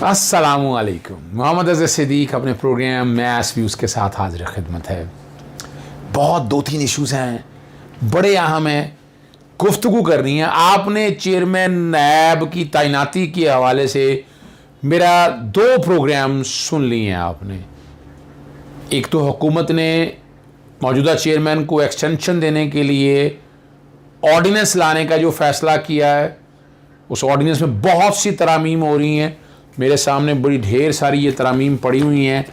अस्सलामुअलैकुम। मोहम्मद अज़हर सिद्दीक अपने programme mess views के साथ हाजिर खिदमत है। बहुत 2-3 इश्यूज़ हैं, बड़े अहम हैं, गुफ्तगू करनी है। आपने चेयरमैन नैब की तैनाती के हवाले से मेरा 2 प्रोग्राम सुन लिए हैं आपने। एक तो हुकूमत ने मौजूदा चेयरमैन को एक्सटेंशन देने के लिए ऑर्डिनेंस लाने का जो फ़ैसला किया है, उस ऑर्डिनेंस में बहुत सी तरामीम हो रही हैं। मेरे सामने बड़ी ढेर सारी ये तरामीम पड़ी हुई हैं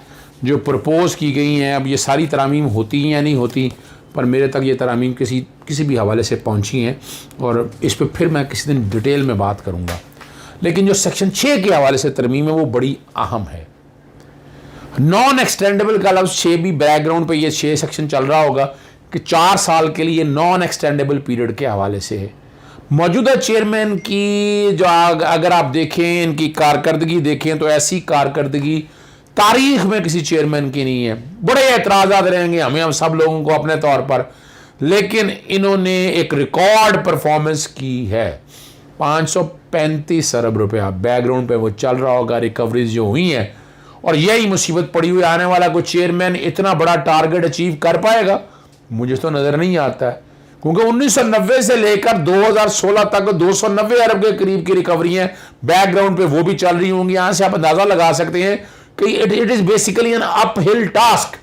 जो प्रपोज़ की गई हैं। अब ये सारी तरामीम होती हैं या नहीं होती, पर मेरे तक ये तरामीम किसी भी हवाले से पहुंची हैं और इस पर फिर मैं किसी दिन डिटेल में बात करूंगा। लेकिन जो सेक्शन 6 के हवाले से तरमीम है वो बड़ी अहम है। नॉन एक्सटेंडेबल का लफ्ज़ 6 भी बैकग्राउंड पे ये 6 सेक्शन चल रहा होगा कि 4 साल के लिए नॉन एक्सटेंडेबल पीरियड के हवाले से है। मौजूदा चेयरमैन की जो अगर आप देखें, इनकी कारकर्दगी देखें तो ऐसी कारकर्दगी तारीख में किसी चेयरमैन की नहीं है। बड़े एतराज़ात रहेंगे हम सब लोगों को अपने तौर पर, लेकिन इन्होंने एक रिकॉर्ड परफॉर्मेंस की है। 535 अरब रुपया बैकग्राउंड पे वो चल रहा होगा, रिकवरीज जो हुई हैं, और यही मुसीबत पड़ी हुई। आने वाला कोई चेयरमैन इतना बड़ा टारगेट अचीव कर पाएगा, मुझे तो नज़र नहीं आता है, क्योंकि 1990 से लेकर 2016 तक 290 अरब के करीब की रिकवरी है बैकग्राउंड पे, वो भी चल रही होंगी। यहां से आप अंदाजा लगा सकते हैं कि it is basically an uphill task.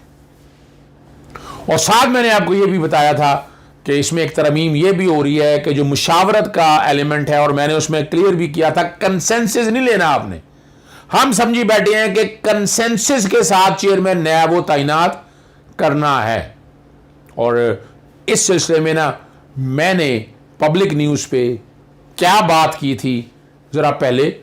और साथ मैंने आपको ये भी बताया था कि इसमें एक तरमीम ये भी हो रही है कि जो मुशावरत का एलिमेंट है, और मैंने उसमें क्लियर भी किया था, कंसेंसस नहीं लेना आपने। हम समझी बैठे हैं कि कंसेंसस के साथ चेयरमैन नया वो तैनात करना है। और इस सिलसिले में ना मैंने पब्लिक न्यूज़ पे क्या बात की थी, ज़रा पहले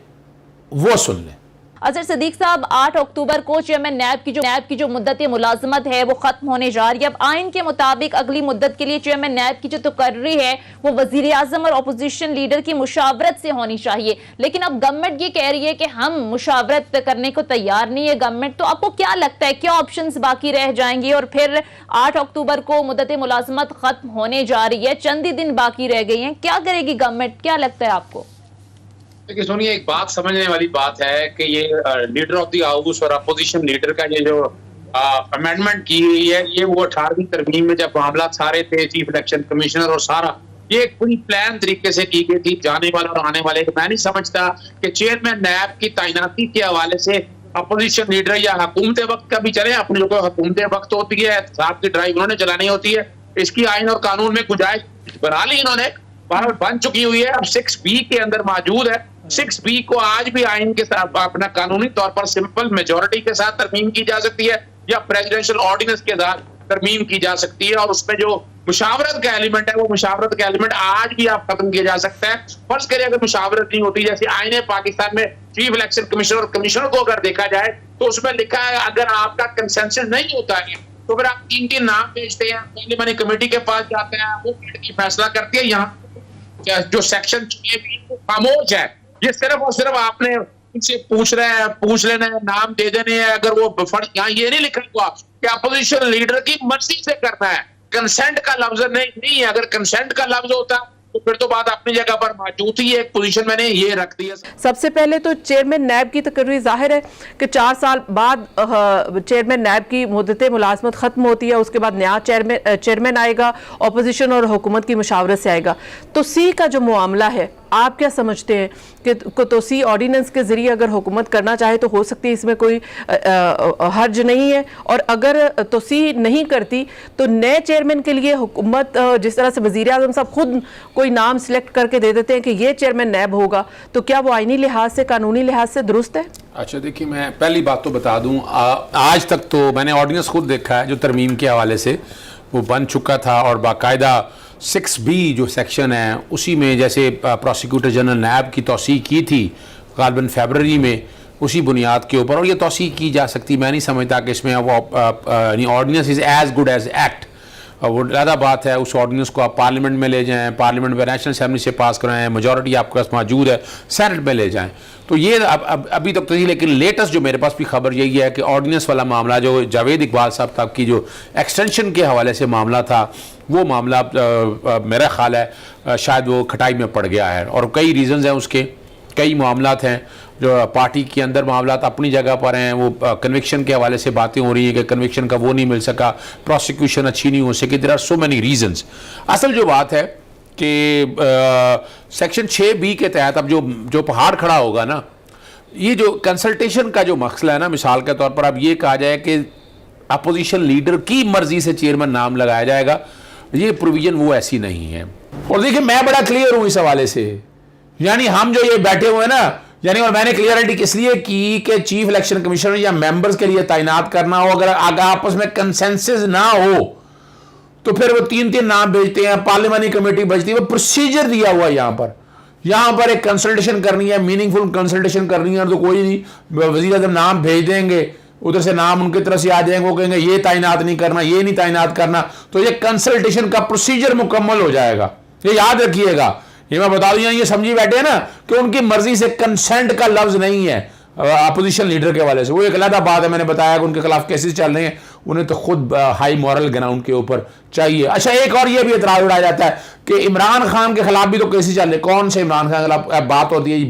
वो सुन लें। अज़हर सिद्दीक साहब, 8 अक्टूबर को चेयरमैन नैब की जो मुद्दत मुलाजमत है वो खत्म होने जा रही है। अब आइन के मुताबिक अगली मुद्दत के लिए चेयरमैन नैब की जो तकर्री है वो वजीर आजम और अपोजिशन लीडर की मुशावरत से होनी चाहिए। लेकिन अब गवर्नमेंट ये कह रही है कि हम मुशावरत करने को तैयार नहीं है गवर्नमेंट। तो आपको क्या लगता है, क्या ऑप्शन बाकी रह जाएंगी? और फिर 8 अक्टूबर को मुद्दत मुलाजमत खत्म होने जा रही है, चंद ही दिन बाकी रह गई है, क्या करेगी गवर्नमेंट, क्या लगता है आपको? देखिए सुनिए, एक बात समझने वाली बात है कि ये लीडर ऑफ द हाउस और अपोजिशन लीडर का ये जो अमेंडमेंट की गई है, ये वो 18वीं तरमीम में जब मामला सारे थे, चीफ इलेक्शन कमिश्नर और सारा, ये एक पूरी प्लान तरीके से की गई थी जाने वाले और आने वाले। मैं नहीं समझता कि चेयरमैन नैब की तैनाती के हवाले से अपोजिशन लीडर या हुकूमत वक्त का भी चले। अपनी जो हुकूमत वक्त होती है, साहब की ड्राइव उन्होंने चलानी होती है, इसकी आइन और कानून में गुंजाइश बना ली इन्होंने, बन चुकी हुई है, अब 6B के अंदर मौजूद है। 6B को आज भी आइन के साथ अपना कानूनी तौर पर सिंपल मेजोरिटी के साथ तरमीम की जा सकती है या प्रेसिडेंशियल ऑर्डिनेंस के साथ तरमीम की जा सकती है। और उसमें जो मुशावरत का एलिमेंट है, वो मुशावरत का एलिमेंट आज भी आप खत्म किया जा सकता है। फर्ज करिए अगर मुशावरत नहीं होती, जैसे आईने पाकिस्तान में चीफ इलेक्शन कमिश्नर और कमिश्नर को अगर देखा जाए तो उसमें लिखा है अगर आपका कंसेंसस नहीं होता है तो फिर आप 3 नाम भेजते हैं, पार्लियामेंट्री कमेटी के पास जाते हैं, वो कमेटी फैसला करती है। यहाँ जो सेक्शन 6B खामोश है, ये सिर्फ और सिर्फ आपने उनसे पूछ लेना है, नाम दे देने हैं। अगर वो यहाँ ये नहीं लिखा हुआ कि अपोजिशन लीडर की मर्जी से करना है, कंसेंट का लफ्ज नहीं है। अगर कंसेंट का लफ्ज होता तो फिर तो बात अपनी जगह पर मौजूद ही है। एक पोजीशन मैंने ये रख दी है। सबसे पहले तो चेयरमैन नैब की तकरीर जाहिर है कि 4 साल बाद चेयरमैन नैब की मुद्दत मुलाजमत खत्म होती है, उसके बाद नया चेयरमैन आएगा, अपोजिशन और हुकूमत की मुशावरत से आएगा। तो सी का जो मामला है, आप क्या समझते हैं कि तोसी ऑर्डिनेंस के जरिए अगर हुकूमत करना चाहे तो हो सकती है, इसमें कोई हर्ज नहीं है? और अगर तोसी नहीं करती तो नए चेयरमैन के लिए हुकूमत जिस तरह से वज़ीर आज़म साहब खुद कोई नाम सिलेक्ट करके दे देते हैं कि ये चेयरमैन नैब होगा, तो क्या वो आईनी लिहाज से, कानूनी लिहाज से दुरुस्त है? अच्छा देखिए, मैं पहली बात तो बता दूं, आज तक तो मैंने ऑर्डिनेंस खुद देखा है जो तरमीम के हवाले से वो बन चुका था, और बाकायदा 6B जो सेक्शन है उसी में जैसे प्रोसिक्यूटर जनरल नैब की तौसीक की थी ग़ालिबन फरवरी में, उसी बुनियाद के ऊपर, और ये तौसीक की जा सकती। मैं नहीं समझता कि इसमें वो ordinance is as good as act. वो ज़्यादा बात है, उस ऑर्डिनेंस को आप पार्लियामेंट में ले जाएं, पार्लियामेंट में नेशनल असेंबली से पास कराएं, मेजॉरिटी आपके पास मौजूद है, सेनेट में ले जाएं, तो ये अभी तक तो नहीं। लेकिन लेटेस्ट जो मेरे पास भी खबर यही है कि ऑर्डिनेंस वाला मामला जो जावेद इकबाल साहब की जो एक्सटेंशन के हवाले से मामला था, वो मामला मेरा ख्याल है शायद वो खटाई में पड़ गया है, और कई रीज़न्स हैं उसके, कई मामलात हैं। जो पार्टी के अंदर मामला अपनी जगह पर हैं, वो कन्विक्शन के हवाले से बातें हो रही हैं कि कन्विक्शन का वो नहीं मिल सका, प्रोसिक्यूशन अच्छी नहीं हो सकी, there are so many reasons. असल जो बात है कि सेक्शन 6B के तहत अब जो पहाड़ खड़ा होगा ना, ये जो कंसल्टेशन का जो मसला है ना, मिसाल के तौर पर अब ये कहा जाए कि अपोजिशन लीडर की मर्जी से चेयरमैन नाम लगाया जाएगा, ये प्रोविजन वो ऐसी नहीं है। और देखिए मैं बड़ा क्लियर हूं इस हवाले से, यानी हम जो ये बैठे हुए हैं ना, यानी और मैंने क्लियरिटी किस लिए की कि चीफ इलेक्शन कमिश्नर या मेंबर्स के लिए तैनात करना हो, अगर आपस में कंसेंसस ना हो तो फिर वो 3-3 नाम भेजते हैं, पार्लियामानी कमेटी भेजती है, वो प्रोसीजर दिया हुआ है यहाँ पर एक कंसल्टेशन करनी है, मीनिंगफुल कंसल्टेशन करनी है, तो कोई नहीं, वज़ीर आज़म नाम भेज देंगे, उधर से नाम उनकी तरफ से आ जाएंगे, वो कहेंगे ये तैनात नहीं करना, ये नहीं तैनात करना, तो ये कंसल्टेशन का प्रोसीजर मुकम्मल हो जाएगा। ये याद रखिएगा, ये मैं बता दूं, ये समझी बैठे हैं ना कि उनकी मर्जी से कंसेंट का लफ्ज नहीं है अपोजिशन लीडर के वाले से। वो एक अलग बात है, मैंने बताया कि उनके खिलाफ केसेस चल रहे हैं, उन्हें तो खुद हाई मॉरल ग्राउंड के ऊपर चाहिए। अच्छा, एक और ये भी एतराज उड़ाया जाता है कि इमरान खान के खिलाफ भी तो केसेस चल रहे। कौन से इमरान खान के खिलाफ बात होती है,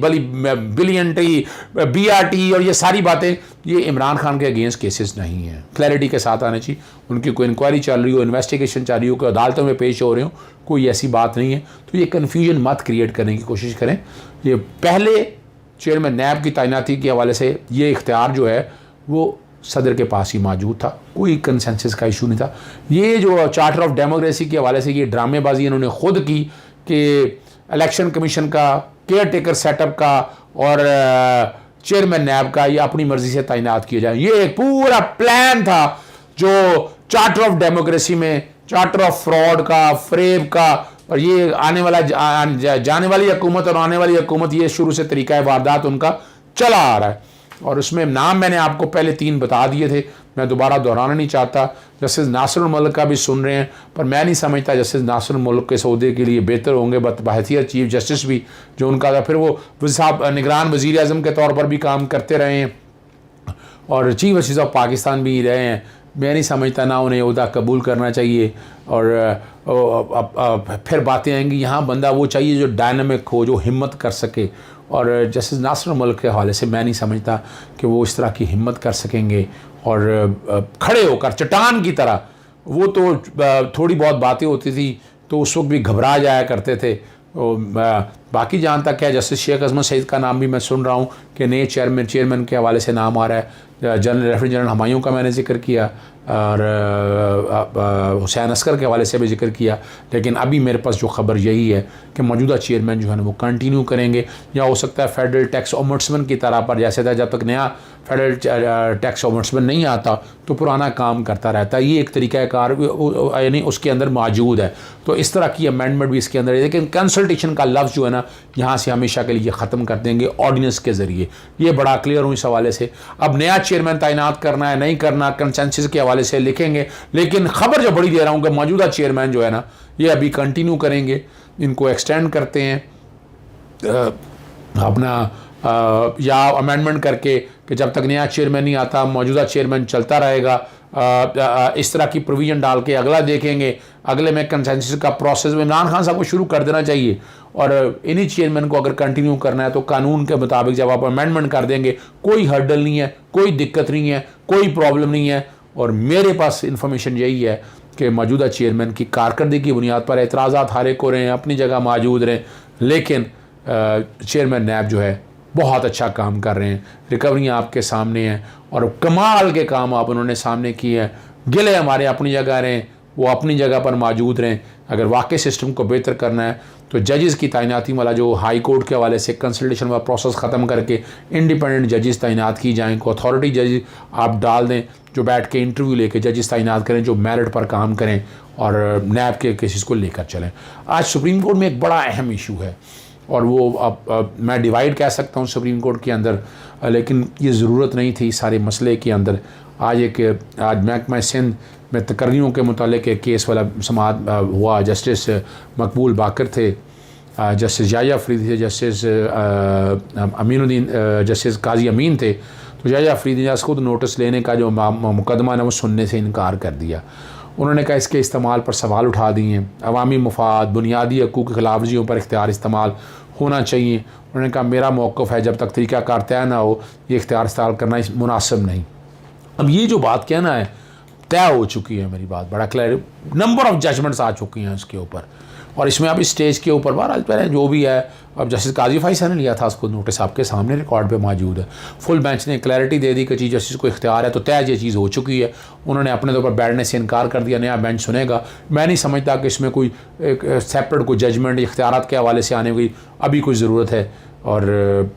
बिलियंट्री, BRT और ये सारी बातें, ये इमरान खान के अगेंस्ट केसेस नहीं है। क्लैरिटी के साथ आना चाहिए, उनकी कोई इंक्वायरी चल रही हो, इन्वेस्टिगेशन चल रही हो, कोई अदालतों में पेश हो रहे हो, कोई ऐसी बात नहीं है। तो ये कन्फ्यूजन मत क्रिएट करने की कोशिश करें। ये पहले चेयरमैन नैब की तैनाती के हवाले से ये इख्तियार जो है वो सदर के पास ही मौजूद था, कोई कंसेंसस का इशू नहीं था। ये जो चार्टर ऑफ डेमोक्रेसी के हवाले से ये ड्रामेबाजी इन्होंने खुद की कि इलेक्शन कमीशन का, केयर टेकर सेटअप का और चेयरमैन नैब का ये अपनी मर्जी से तैनात किए जाए, ये एक पूरा प्लान था जो चार्टर ऑफ डेमोक्रेसी में, चार्टर ऑफ फ्रॉड का, फ्रेब का, और ये आने वाला जाने वाली हुकूमत और आने वाली हुकूमत, ये शुरू से तरीका वारदात उनका चला आ रहा है। और उसमें नाम मैंने आपको पहले 3 बता दिए थे, मैं दोबारा दोहराना नहीं चाहता। जस्टिस नासिरुल मुल्क का भी सुन रहे हैं, पर मैं नहीं समझता जस्टिस नासिरुल मुल्क के सौदे के लिए बेहतर होंगे बहैसियत चीफ जस्टिस भी जो उनका था, फिर वो साहब निगरान वज़ीर आज़म के तौर पर भी काम करते रहे हैं और चीफ जस्टिस ऑफ पाकिस्तान भी रहे हैं। मैं नहीं समझता ना उन्हें ओहदा कबूल करना चाहिए। और फिर बातें आएंगी, यहाँ बंदा वो चाहिए जो डायनामिक हो, जो हिम्मत कर सके, और जस्टिस नासिरुल मुल्क के हवाले से मैं नहीं समझता कि वो इस तरह की हिम्मत कर सकेंगे और खड़े होकर चट्टान की तरह। वो तो थोड़ी बहुत बातें होती थी तो उस वक्त भी घबरा जाया करते थे। बाकी जहाँ तक है जस्टिस शेख अजमत सईद का नाम भी मैं सुन रहा हूँ कि नए चेयरमैन के हवाले से नाम आ रहा है। जनरल लेफ्टिनेंट जनरल हुमायूं का मैंने जिक्र किया और हुसैन अस्कर के हवाले से भी जिक्र किया, लेकिन अभी मेरे पास जो खबर यही है कि मौजूदा चेयरमैन जो है ना वो कंटिन्यू करेंगे, या हो सकता है फेडरल टैक्स ओम्बुड्समैन की तरह पर जैसे था, जब तक नया फेडरल टैक्स ओम्बुड्समैन नहीं आता तो पुराना काम करता रहता है। ये एक तरीक़ाकार यानी उसके अंदर मौजूद है, तो इस तरह की अमेंडमेंट भी इसके अंदर है। लेकिन कंसल्टेशन का लफ्ज़ जो है ना यहाँ से हमेशा के लिए ख़त्म कर देंगे ऑर्डिनेंस के ज़रिए। ये बड़ा क्लियर हूँ इस हवाले से। अब नया चेयरमैन तैनात करना है नहीं करना, कंसेंसस के हवाले से लिखेंगे, लेकिन खबर जो बड़ी दे रहा हूँ कि मौजूदा चेयरमैन जो है ना ये अभी कंटिन्यू करेंगे, इनको एक्सटेंड करते हैं अपना या अमेंडमेंट करके कि जब तक नया चेयरमैन नहीं आता मौजूदा चेयरमैन चलता रहेगा। इस तरह की प्रोविजन डाल के अगला देखेंगे, अगले में कंसेंसस का प्रोसेस इमरान खान साहब को शुरू कर देना चाहिए। और इन्हीं चेयरमैन को अगर कंटिन्यू करना है तो कानून के मुताबिक जब आप अमेंडमेंट कर देंगे कोई हर्डल नहीं है, कोई दिक्कत नहीं है, कोई प्रॉब्लम नहीं है। और मेरे पास इंफॉर्मेशन यही है कि मौजूदा चेयरमैन की कारकर्दगी की बुनियाद पर एतराज़ात हारे को रहे हैं, अपनी जगह मौजूद रहें, लेकिन चेयरमैन नैब जो है बहुत अच्छा काम कर रहे हैं। रिकवरियाँ आपके सामने हैं और कमाल के काम आप उन्होंने सामने किए हैं। गिले हमारे अपनी जगह रहें, वो अपनी जगह पर मौजूद रहें। अगर वाकई सिस्टम को बेहतर करना है तो जजेस की तैनाती वाला जो हाई कोर्ट के हवाले से कंसल्टेशन वाला प्रोसेस ख़त्म करके इंडिपेंडेंट जजेस तैनात की जाएँ, को अथॉरिटी जज आप डाल दें जो बैठ के इंटरव्यू लेके जजेस तैनात करें, जो मेरिट पर काम करें और नैब के केसेस को लेकर चलें। आज सुप्रीम कोर्ट में एक बड़ा अहम इशू है और वो अब मैं डिवाइड कह सकता हूँ सुप्रीम कोर्ट के अंदर, लेकिन ये ज़रूरत नहीं थी सारे मसले के अंदर। आज महकमा सिंध में तकर्रियों के मुतालिक एक केस वाला समाअत हुआ। जस्टिस मकबूल बाकर थे, जस्टिस याया अफरीदी थे, जस्टिस अमीनुद्दीन, जस्टिस काजी अमीन थे। तो याया अफरीदी ने खुद नोटिस लेने का जो मुकदमा है वो सुनने से इनकार कर दिया। उन्होंने कहा इसके इस्तेमाल पर सवाल उठा दिए हैं, अवामी मुफाद, बुनियादी हकूक़ की खिलाफवर्जियों पर इख्तियार इस्तेमाल होना चाहिए। उन्होंने कहा मेरा मौक़िफ़ है जब तक तरीक़ाकार तय ना हो ये इख्तियार इस्तेमाल करना मुनासिब नहीं। अब ये जो बात कहना है तय हो चुकी है मेरी बात, बड़ा क्लियर, नंबर ऑफ़ जजमेंट्स आ चुकी हैं उसके ऊपर, और इसमें अब इस स्टेज के ऊपर बहरहाल पहले जो भी है, अब जस्टिस काजी फैसल ने लिया था उसको नोटिस आपके सामने रिकॉर्ड पे मौजूद है। फुल बेंच ने क्लैरिटी दे दी कि चीज़ जस्टिस को इख्तियार है तो तय ये चीज़ हो चुकी है। उन्होंने अपने तौर पर बैठने से इनकार कर दिया, नया बेंच सुनेगा। मैं नहीं समझता कि इसमें कोई एक सेपरेट कोई जजमेंट इख्तियारात के हवाले से आने की अभी कोई ज़रूरत है, और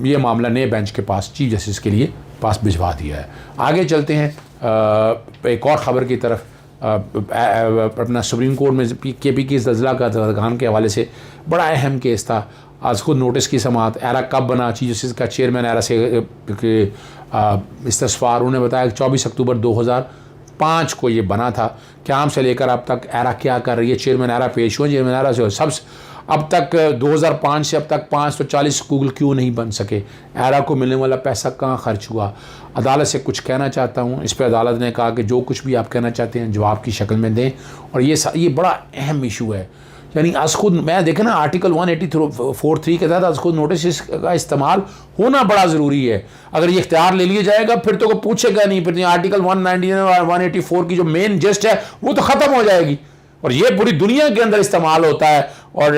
ये मामला नए बेंच के पास चीफ जस्टिस के लिए पास भिजवा दिया है। आगे चलते हैं एक और ख़बर की तरफ। अपना सुप्रीम कोर्ट में KP की ज़लज़ला का दरगान के हवाले से बड़ा अहम केस था। आज खुद नोटिस की समाअत, एरा कब बना, चीफ जस्टिस का चेयरमैन एरा से इस्तफ़ार, उन्होंने बताया कि 24 अक्टूबर 2005 को ये बना था। क़याम से लेकर अब तक एरा क्या कर रही है, चेयरमैन एरा पेश हुए, चेयरमैन एरा से सब अब तक 2005 से अब तक 540 स्कूल क्यों नहीं बन सके, एरा को मिलने वाला पैसा कहाँ खर्च हुआ। अदालत से कुछ कहना चाहता हूँ, इस पर अदालत ने कहा कि जो कुछ भी आप कहना चाहते हैं जवाब की शक्ल में दें, और ये बड़ा अहम इशू है। यानी आज खुद मैं देखें ना, आर्टिकल 184(3) के तहत आज खुद नोटिस का इस्तेमाल होना बड़ा ज़रूरी है। अगर ये इख्तियार ले लिया जाएगा फिर तो कोई पूछेगा नहीं, फिर आर्टिकल 190 और 184 की जो मेन जस्ट है वो तो ख़त्म हो जाएगी, और ये पूरी दुनिया के अंदर इस्तेमाल होता है। और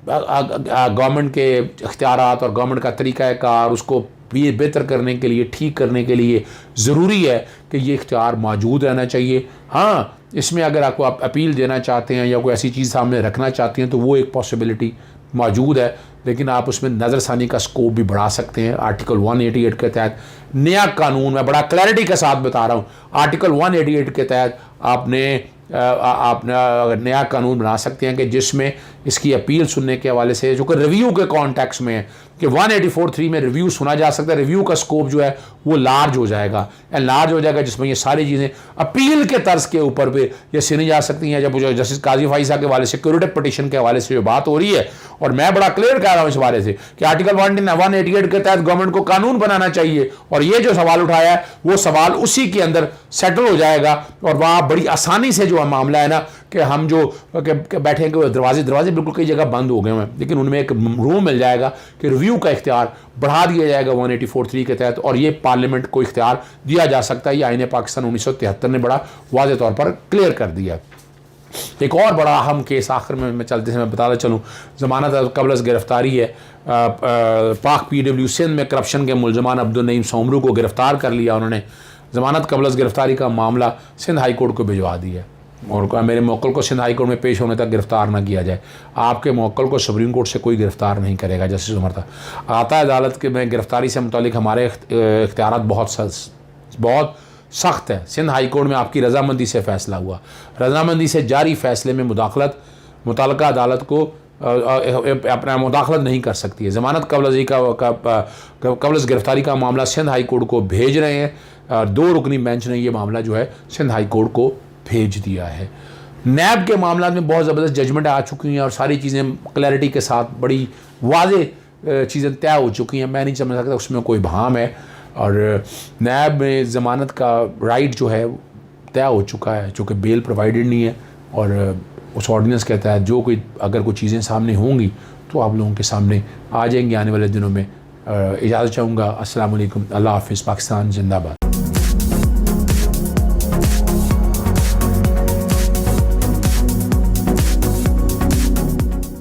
गवर्नमेंट के इख्तियारात और गवर्नमेंट का तरीक़ाकार उसको बेहतर करने के लिए, ठीक करने के लिए ज़रूरी है कि ये इख्तियार मौजूद रहना चाहिए। हाँ, इसमें अगर आपको आप अपील देना चाहते हैं या कोई ऐसी चीज़ सामने रखना चाहते हैं तो वो एक पॉसिबिलिटी मौजूद है, लेकिन आप उसमें नज़रसानी का स्कोप भी बढ़ा सकते हैं। आर्टिकल 188 के तहत नया कानून, मैं बड़ा क्लैरिटी के साथ बता रहा हूँ, आर्टिकल 188 के तहत आप नया कानून बना सकते हैं कि जिसमें इसकी अपील सुनने के हवाले से, जो कि रिव्यू के कॉन्टेक्स्ट में है, कि 184(3) में रिव्यू सुना जा सकता है। रिव्यू का स्कोप जो है वो लार्ज हो जाएगा, जिसमें ये सारी चीज़ें अपील के तर्ज के ऊपर पे ये सुनी जा सकती हैं। जब जस्टिस काजी फाइसा के हवाले से सिक्योरिटी पटिशन के हवाले से जो बात हो रही है, और मैं बड़ा क्लियर कह रहा हूँ इस बारे से कि आर्टिकल 188 के तहत गवर्नमेंट को कानून बनाना चाहिए, और ये जो सवाल उठाया है वो सवाल उसी के अंदर सेटल हो जाएगा, और वहाँ बड़ी आसानी से जो मामला है ना कि हम जो बैठे हैं कि दरवाजे बिल्कुल कई जगह बंद हो गए हैं, लेकिन उनमें एक रूम मिल जाएगा कि रिव्यू का इख्तियार बढ़ा दिया जाएगा 184(3) के तहत, और ये पार्लियामेंट को इख्तियार दिया जा सकता है। ये आईन पाकिस्तान 1973 ने बड़ा वाज़ेह तौर पर क्लियर कर दिया। एक और बड़ा अहम केस आखिर में मैं चलते समय बताता चलूँ, ज़मानत कबल गिरफ्तारी है। पाक PW सिंध में करप्शन के मुलजमान अब्दुल नईम सोमरू को गिरफ़्तार कर लिया उन्होंने। ज़मानत कबल गिरफ्तारी का मामला सिंध हाई कोर्ट को भिजवा दिया, और कहा मेरे मौक्कल को सिंध हाई कोर्ट में पेश होने तक गिरफ़्तार ना किया जाए। आपके मौक्कल को सुप्रीम कोर्ट से कोई गिरफ़्तार नहीं करेगा। जस्टिस उमर था आता अदालत के में गिरफ़्तारी से मुतालिक हमारे इख्तियारात बहुत सख्त है। सिंध हाई कोर्ट में आपकी रजामंदी से फ़ैसला हुआ, रजामंदी से जारी फ़ैसले में मुताल्लिका अदालत को अपना मुदाखलत नहीं कर सकती है। ज़मानत कबल गिरफ्तारी का मामला सिंध हाई कोर्ट को भेज रहे हैं। 2 रुकनी बेंच ने ये मामला जो है सिंध हाई कोर्ट को भेज दिया है। नैब के मामला में बहुत ज़बरदस्त जजमेंट आ चुकी हैं, और सारी चीज़ें क्लैरिटी के साथ बड़ी वाज़ेह चीज़ें तय हो चुकी हैं। मैं नहीं समझ सकता उसमें कोई भाम है, और नैब में ज़मानत का राइट जो है तय हो चुका है, चूँकि बेल प्रोवाइडेड नहीं है, और उस ऑर्डिनेंस के तहत जो कोई अगर कोई चीज़ें सामने होंगी तो आप लोगों के सामने आ जाएंगी आने वाले दिनों में। इजाज़त चाहूँगा। अस्सलाम वालेकुम, अल्लाह हाफ़िज़, पाकिस्तान जिंदाबाद।